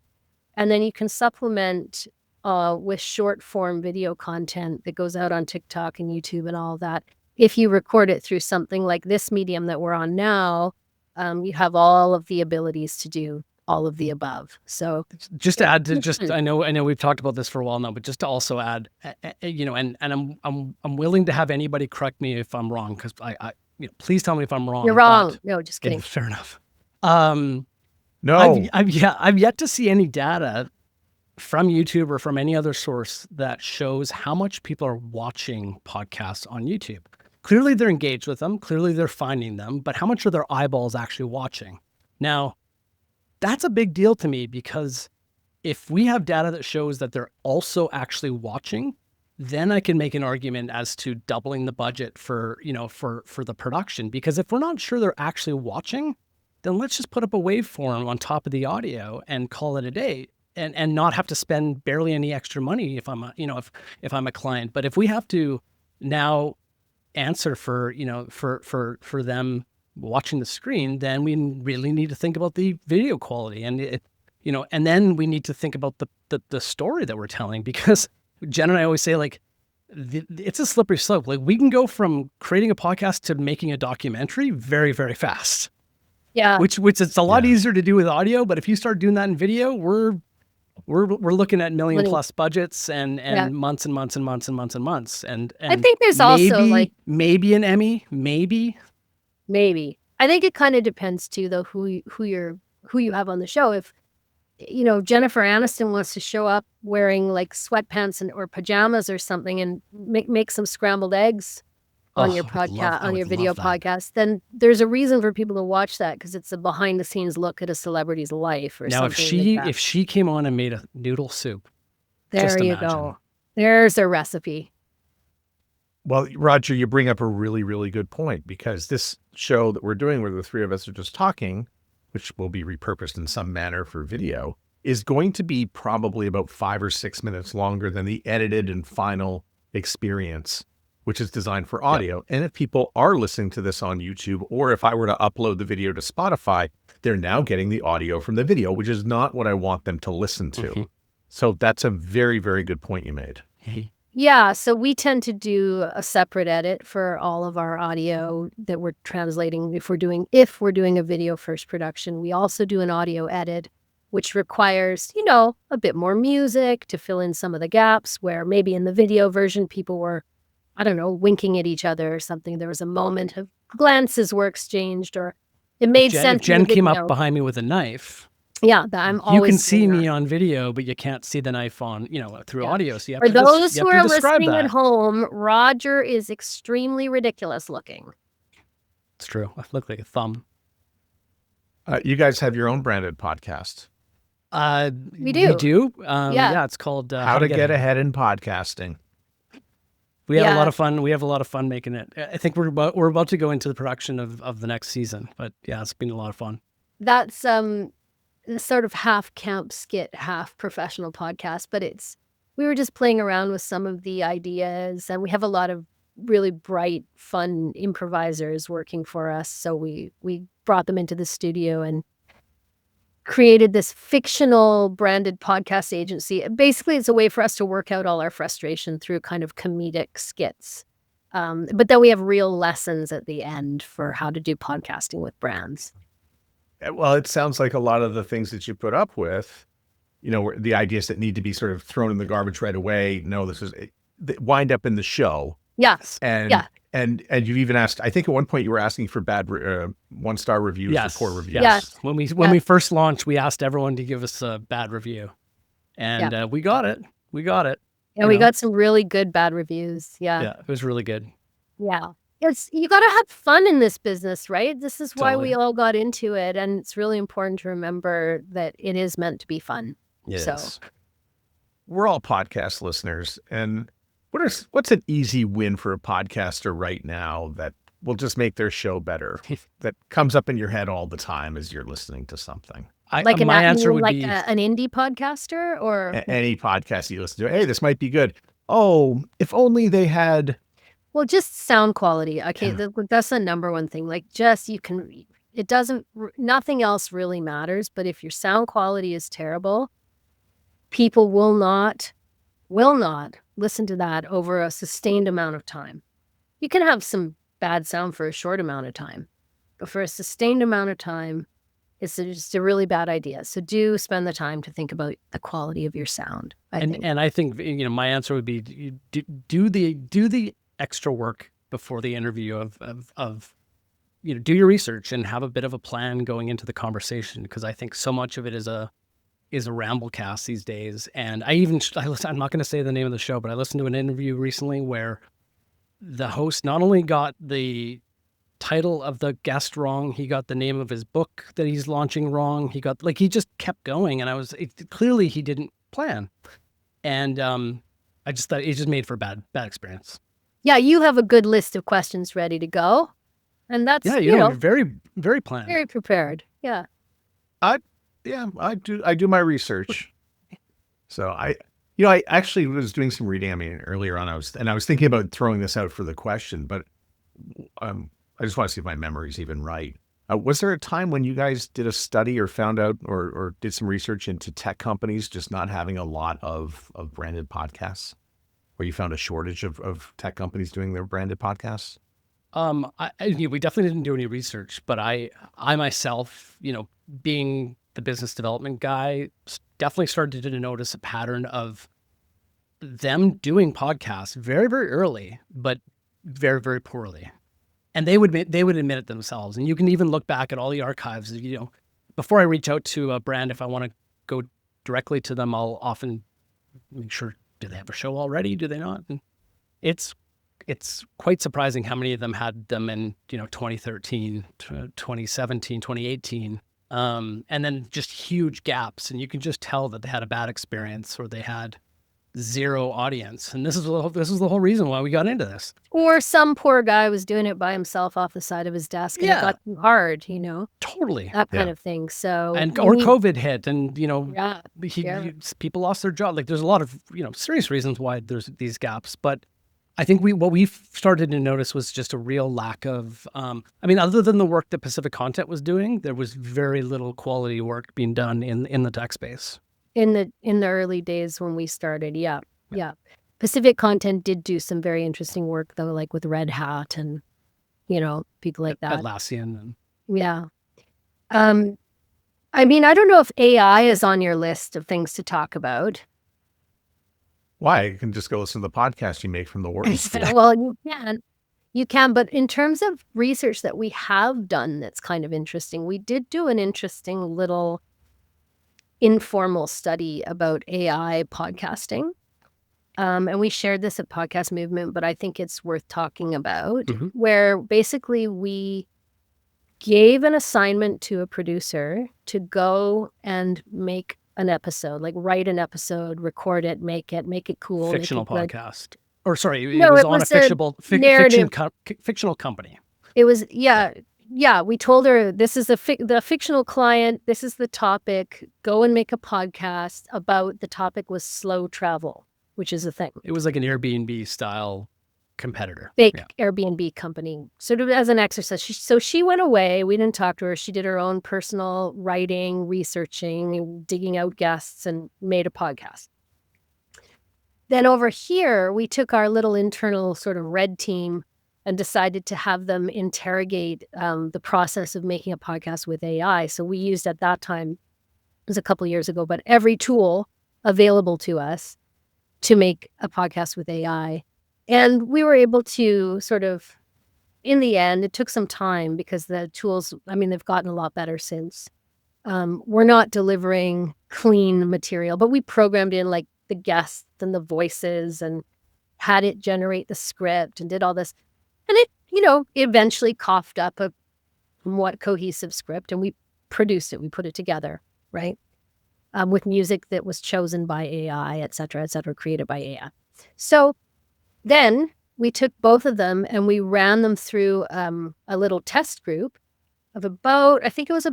and then you can supplement with short form video content that goes out on TikTok and YouTube and all that. If you record it through something like this medium that we're on now, you have all of the abilities to do all of the above. So Just to add to I know we've talked about this for a while now, but just to also add, and I'm willing to have anybody correct me if I'm wrong, because I please tell me if I'm wrong. you're wrong. No, just kidding. Fair enough. No. I've yet to see any data from YouTube or from any other source that shows how much people are watching podcasts on YouTube. Clearly they're engaged with them. Clearly they're finding them, but how much are their eyeballs actually watching? Now, that's a big deal to me, because if we have data that shows that they're also actually watching, then I can make an argument as to doubling the budget for the production. Because if we're not sure they're actually watching, then let's just put up a waveform on top of the audio and call it a day, and not have to spend barely any extra money if I'm if I'm a client. But if we have to now answer for them watching the screen, then we really need to think about the video quality, and and then we need to think about the story that we're telling, because Jen and I always say, like, it's a slippery slope. Like, we can go from creating a podcast to making a documentary very, very fast. Yeah. Which it's a lot easier to do with audio, but if you start doing that in video, we're looking at million plus budgets and months and months and months and months and months. And I think there's also maybe an Emmy, maybe. I think it kind of depends too, though, who you have on the show. If Jennifer Aniston wants to show up wearing like sweatpants or pajamas or something and make some scrambled eggs on your podcast, on your video podcast, then there's a reason for people to watch that, because it's a behind the scenes look at a celebrity's life or now, something. If she came on and made a noodle soup, there you go. There's a recipe. Well, Roger, you bring up a really, really good point, because this show that we're doing, where the three of us are just talking, which will be repurposed in some manner for video, is going to be probably about 5 or 6 minutes longer than the edited and final experience, which is designed for audio. Yep. And if people are listening to this on YouTube, or if I were to upload the video to Spotify, they're now getting the audio from the video, which is not what I want them to listen to. Mm-hmm. So that's a very, very good point you made. Yeah, so we tend to do a separate edit for all of our audio that we're translating. If we're doing a video first production, we also do an audio edit, which requires, a bit more music to fill in some of the gaps, where maybe in the video version, people were, I don't know, winking at each other or something. There was a moment of glances were exchanged, or it made sense. If Jen came up behind me with a knife. Yeah, I'm always. You can see me on video, but you can't see the knife on, through audio. So you have For to those who are listening that. At home, Roger is extremely ridiculous looking. It's true. I look like a thumb. You guys have your own branded podcast. We do. We do. Yeah, it's called How to Get Ahead in Podcasting. We have a lot of fun. We have a lot of fun making it. I think we're about to go into the production of the next season. But yeah, it's been a lot of fun. That's sort of half camp skit, half professional podcast, but we were just playing around with some of the ideas, and we have a lot of really bright, fun improvisers working for us. So we brought them into the studio and created this fictional branded podcast agency. Basically, it's a way for us to work out all our frustration through kind of comedic skits. But then we have real lessons at the end for how to do podcasting with brands. Well, it sounds like a lot of the things that you put up with, the ideas that need to be sort of thrown in the garbage right away. No, wind up in the show. Yes. And you've even asked, I think at one point you were asking for bad 1-star reviews or poor reviews. Yes. When we first launched, we asked everyone to give us a bad review, and we got it. We got it. Yeah, we got some really good bad reviews. Yeah. Yeah, it was really good. Yeah. You got to have fun in this business, right? This is why we all got into it. And it's really important to remember that it is meant to be fun. Yes. So we're all podcast listeners. And what's an easy win for a podcaster right now that will just make their show better, that comes up in your head all the time as you're listening to something? My answer would be an indie podcaster, or any podcast you listen to. Hey, this might be good. Oh, if only they had... Well, just sound quality. Okay, that's the number one thing. Like, nothing else really matters. But if your sound quality is terrible, people will not listen to that over a sustained amount of time. You can have some bad sound for a short amount of time, but for a sustained amount of time, it's just a really bad idea. So do spend the time to think about the quality of your sound. I think. And I think, my answer would be do the extra work before the interview of do your research and have a bit of a plan going into the conversation, because I think so much of it is a ramblecast these days. And I'm not going to say the name of the show, but I listened to an interview recently where the host not only got the title of the guest wrong, he got the name of his book that he's launching wrong. He just kept going, and clearly he didn't plan. And I just thought it just made for a bad experience. Yeah, you have a good list of questions ready to go, and that's you're very, very planned, very prepared. Yeah. I do my research. So I actually was doing some reading. I mean, earlier on, I was thinking about throwing this out for the question, but I just want to see if my memory's even right. Was there a time when you guys did a study or found out or did some research into tech companies just not having a lot of branded podcasts, where you found a shortage of tech companies doing their branded podcasts? We definitely didn't do any research, but I myself, being the business development guy, definitely started to notice a pattern of them doing podcasts very, very early, but very, very poorly. And they would admit it themselves. And you can even look back at all the archives. Before I reach out to a brand, if I want to go directly to them, I'll often make sure, do they have a show already? Do they not? And it's quite surprising how many of them had them in 2013, 2017, 2018. And then just huge gaps. And you can just tell that they had a bad experience, or they had zero audience. And this is the whole reason why we got into this. Or some poor guy was doing it by himself off the side of his desk, and it got too hard, Totally. that kind of thing. So, or COVID hit, and people lost their job. Like, there's a lot of serious reasons why there's these gaps. But I think what we started to notice was just a real lack of. Other than the work that Pacific Content was doing, there was very little quality work being done in the tech space. In the early days when we started, yeah. Pacific Content did do some very interesting work, though, like with Red Hat and people like that. Atlassian. Yeah. I don't know if AI is on your list of things to talk about. Why? You can just go listen to the podcast you make from the work. Well, you can, but in terms of research that we have done that's kind of interesting, we did do an interesting little informal study about AI podcasting. And we shared this at Podcast Movement, but I think it's worth talking about, where basically we gave an assignment to a producer to go and make an episode, like write an episode, record it, make it cool. Fictional podcast. Or sorry, No, it was on a fictional company. It was, yeah, we told her, this is the fictional client, this is the topic, go and make a podcast about, the topic was slow travel, which is a thing. It was like an Airbnb style competitor. Fake Airbnb company, sort of as an exercise. So she went away, we didn't talk to her, she did her own personal writing, researching, digging out guests, and made a podcast. Then over here, we took our little internal sort of red team and decided to have them interrogate the process of making a podcast with AI. So we used, at that time, it was a couple years ago, but every tool available to us to make a podcast with AI. And we were able to sort of, in the end, it took some time because the tools, they've gotten a lot better since. We're not delivering clean material, but we programmed in like the guests and the voices and had it generate the script and did all this. And it, eventually coughed up a somewhat cohesive script, and we produced it. We put it together, right? With music that was chosen by AI, et cetera, created by AI. So then we took both of them and we ran them through a little test group of about, I think it was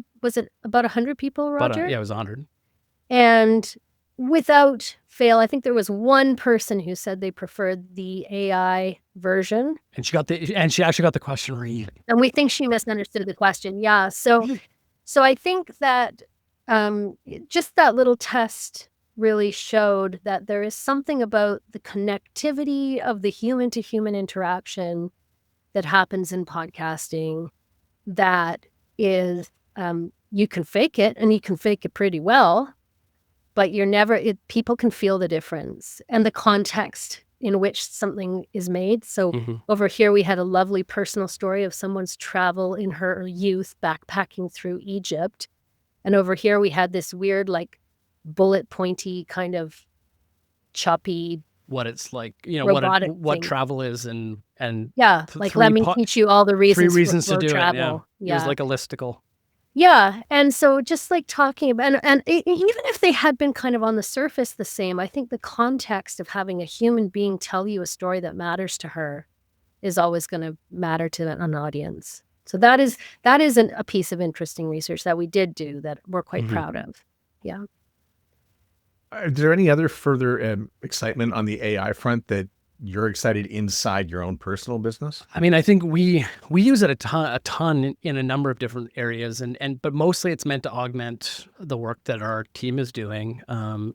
about 100 people, Roger? It was 100. And without fail, I think there was one person who said they preferred the AI version. And she actually got the question right. And we think she misunderstood the question. Yeah. So I think that just that little test really showed that there is something about the connectivity of the human to human interaction that happens in podcasting that is, you can fake it, and you can fake it pretty well, but people can feel the difference and the context in which something is made. So over here, we had a lovely personal story of someone's travel in her youth backpacking through Egypt. And over here, we had this weird, like, bullet pointy kind of choppy, what it's like, robotic what thing. travel is, and Yeah, like, let me teach you all the reasons, three reasons for to do travel. it. It was like a listicle. Yeah, and so just like talking about, and even if they had been kind of on the surface the same, I think the context of having a human being tell you a story that matters to her is always going to matter to an audience. So that is a piece of interesting research that we did do that we're quite proud of. Yeah. Is there any other further excitement on the AI front that you're excited inside your own personal business? I mean, I think we use it a ton in a number of different areas, but mostly it's meant to augment the work that our team is doing.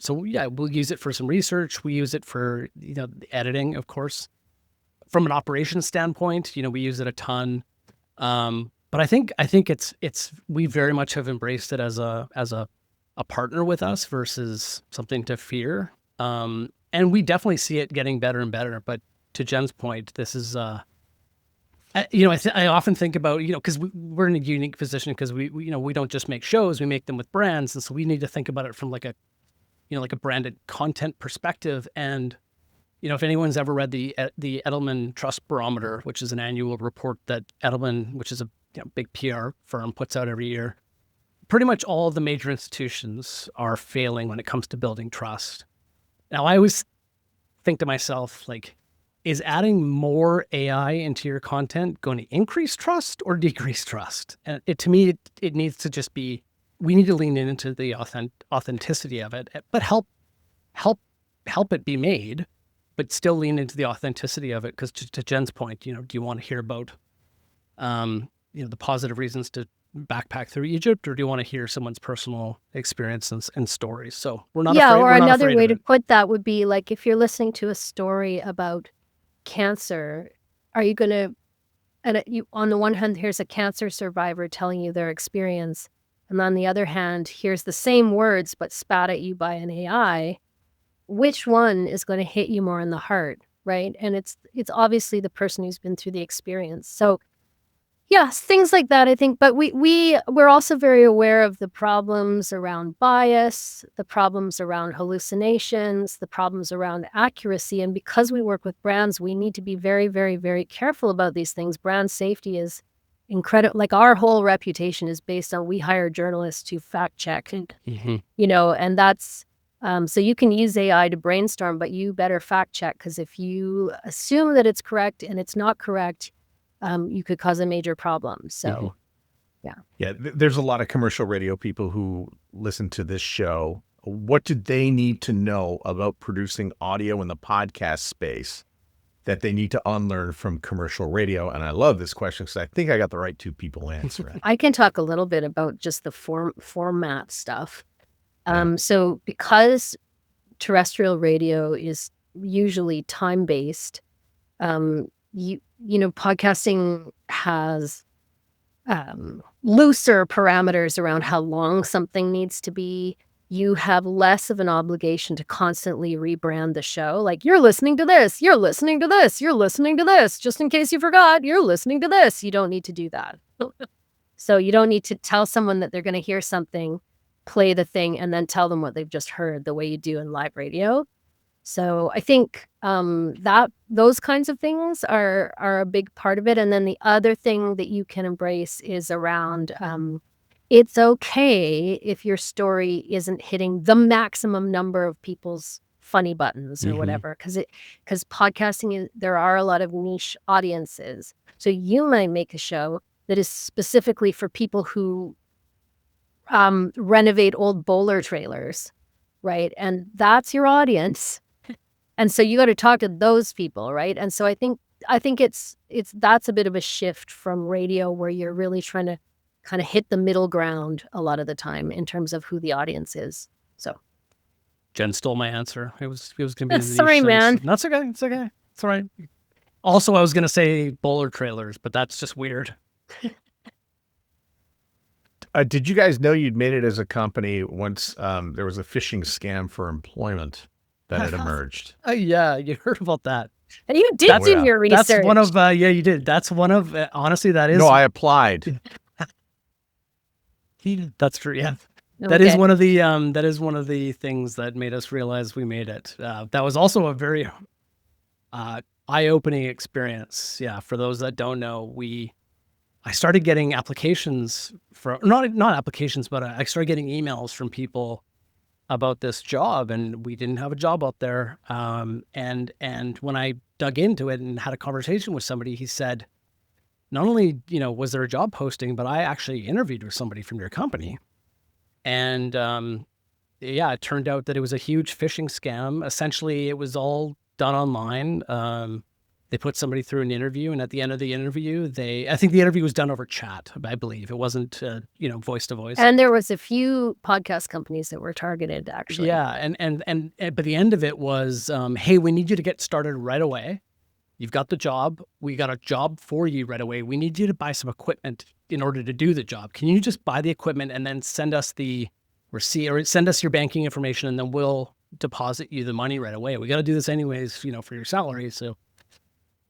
So yeah, we'll use it for some research. We use it for the editing, of course. From an operations standpoint, we use it a ton. But I think it's we very much have embraced it as a partner with us versus something to fear. And we definitely see it getting better and better. But to Jen's point, this is, I often think about, because we're in a unique position because we don't just make shows, we make them with brands. And so we need to think about it from like a branded content perspective. And, if anyone's ever read the Edelman Trust Barometer, which is an annual report that Edelman, which is a big PR firm, puts out every year, pretty much all of the major institutions are failing when it comes to building trust. Now, I always think to myself, like, is adding more AI into your content going to increase trust or decrease trust? And to me, it needs to just be, we need to lean into the authenticity of it, but help it be made, but still lean into the authenticity of it. Because to Jen's point, do you want to hear about, the positive reasons to backpack through Egypt, or do you want to hear someone's personal experience and stories? So we're not afraid. Or another way to put that would be like, if you're listening to a story about cancer, are you going to, on the one hand, here's a cancer survivor telling you their experience, and on the other hand, here's the same words but spat at you by an AI. Which one is going to hit you more in the heart, right? And it's obviously the person who's been through the experience. So yes, things like that, I think. But we're also very aware of the problems around bias, the problems around hallucinations, the problems around accuracy. And because we work with brands, we need to be very, very, very careful about these things. Brand safety is incredible. Like, our whole reputation is based on, we hire journalists to fact check, and that's, so you can use AI to brainstorm, but you better fact check, because if you assume that it's correct and it's not correct, you could cause a major problem. So, yeah. There's a lot of commercial radio people who listen to this show. What do they need to know about producing audio in the podcast space that they need to unlearn from commercial radio? And I love this question because I think I got the right two people to answer it. I can talk a little bit about just the format stuff. So because terrestrial radio is usually time-based, podcasting has looser parameters around how long something needs to be. You have less of an obligation to constantly rebrand the show. Like, you're listening to this, you're listening to this, you're listening to this. Just in case you forgot, you're listening to this. You don't need to do that. So you don't need to tell someone that they're going to hear something, play the thing, and then tell them what they've just heard, the way you do in live radio. So I think that those kinds of things are a big part of it. And then the other thing that you can embrace is around, it's okay if your story isn't hitting the maximum number of people's funny buttons or whatever, because podcasting there are a lot of niche audiences. So you might make a show that is specifically for people who renovate old bowler trailers, right? And that's your audience. And so you got to talk to those people, right? And so I think that's a bit of a shift from radio, where you're really trying to kind of hit the middle ground a lot of the time in terms of who the audience is. So Jen stole my answer. It was going to be sorry, man. That's okay. It's okay. It's all right. Also, I was going to say bowler trailers, but that's just weird. Did you guys know you'd made it as a company once there was a phishing scam for employment that had emerged? Oh yeah, you heard about that. And you did do your research. That's one of yeah, you did. That's one of honestly, that is No, I applied. That's true. Yeah. Okay. That is one of the things that made us realize we made it. That was also a very eye-opening experience. Yeah, for those that don't know, I started getting applications for not applications, but I started getting emails from people about this job, and we didn't have a job out there. And when I dug into it and had a conversation with somebody, he said, not only was there a job posting, but I actually interviewed with somebody from your company. And it turned out that it was a huge phishing scam. Essentially, it was all done online. They put somebody through an interview, and at the end of the interview, I think the interview was done over chat, I believe. It wasn't, voice to voice. And there was a few podcast companies that were targeted, actually. Yeah, and but the end of it was, hey, we need you to get started right away. You've got the job. We got a job for you right away. We need you to buy some equipment in order to do the job. Can you just buy the equipment and then send us the receipt, or send us your banking information, and then we'll deposit you the money right away. We got to do this anyways, for your salary. So,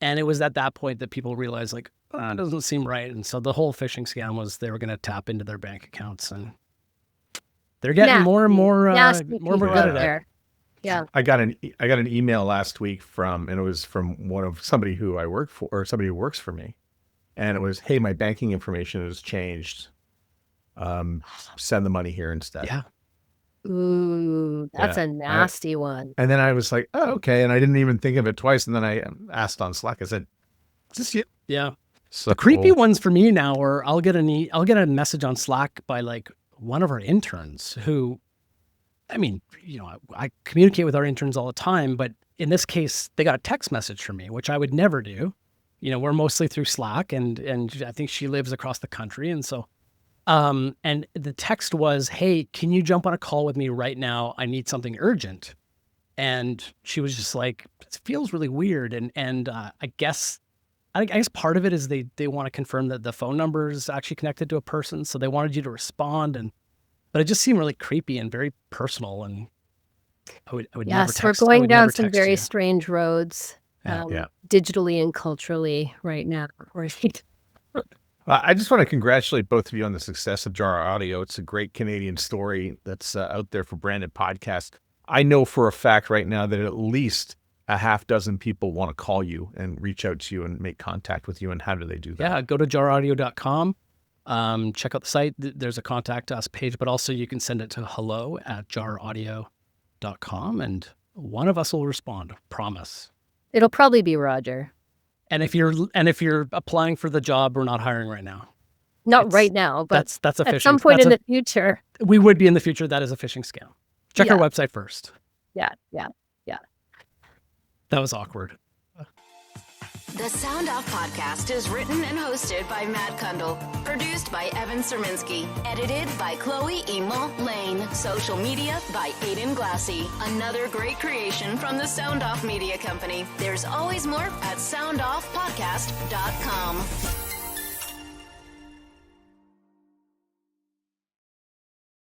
and it was at that point that people realized, like, it doesn't seem right. And so the whole phishing scam was they were going to tap into their bank accounts, and they're getting more and more good at it. Yeah. I got an email last week and it was from somebody who I work for, or somebody who works for me. And it was, hey, my banking information has changed. Send the money here instead. Yeah. Ooh, that's a nasty one. And then I was like, oh, okay. And I didn't even think of it twice. And then I asked on Slack, I said, is this you? Yeah. So the creepy ones for me now are I'll get a message on Slack by like one of our interns who, I communicate with our interns all the time, but in this case, they got a text message from me, which I would never do. We're mostly through Slack, and I think she lives across the country. And so, and the text was, hey, can you jump on a call with me right now? I need something urgent. And she was just like, it feels really weird. And I guess part of it is they want to confirm that the phone number is actually connected to a person. So they wanted you to respond, but it just seemed really creepy and very personal. And I would never text. Yes, we're going down some very strange roads, digitally and culturally right now. Right. I just want to congratulate both of you on the success of Jar Audio. It's a great Canadian story that's out there for branded podcasts. I know for a fact right now that at least a half dozen people want to call you and reach out to you and make contact with you. And how do they do that? Yeah, go to jaraudio.com. Check out the site. There's a contact us page, but also you can send it to hello@jaraudio.com, and one of us will respond. Promise. It'll probably be Roger. And if you're applying for the job, we're not hiring right now. Not right now, but that's a phishing. At some point in the future. We would be in the future. That is a phishing scam. Check our website first. Yeah. That was awkward. The Sound Off Podcast is written and hosted by Matt Kundle. Produced by Evan Serminski. Edited by Chloe Emo Lane. Social media by Aiden Glassy. Another great creation from the Sound Off Media Company. There's always more at soundoffpodcast.com.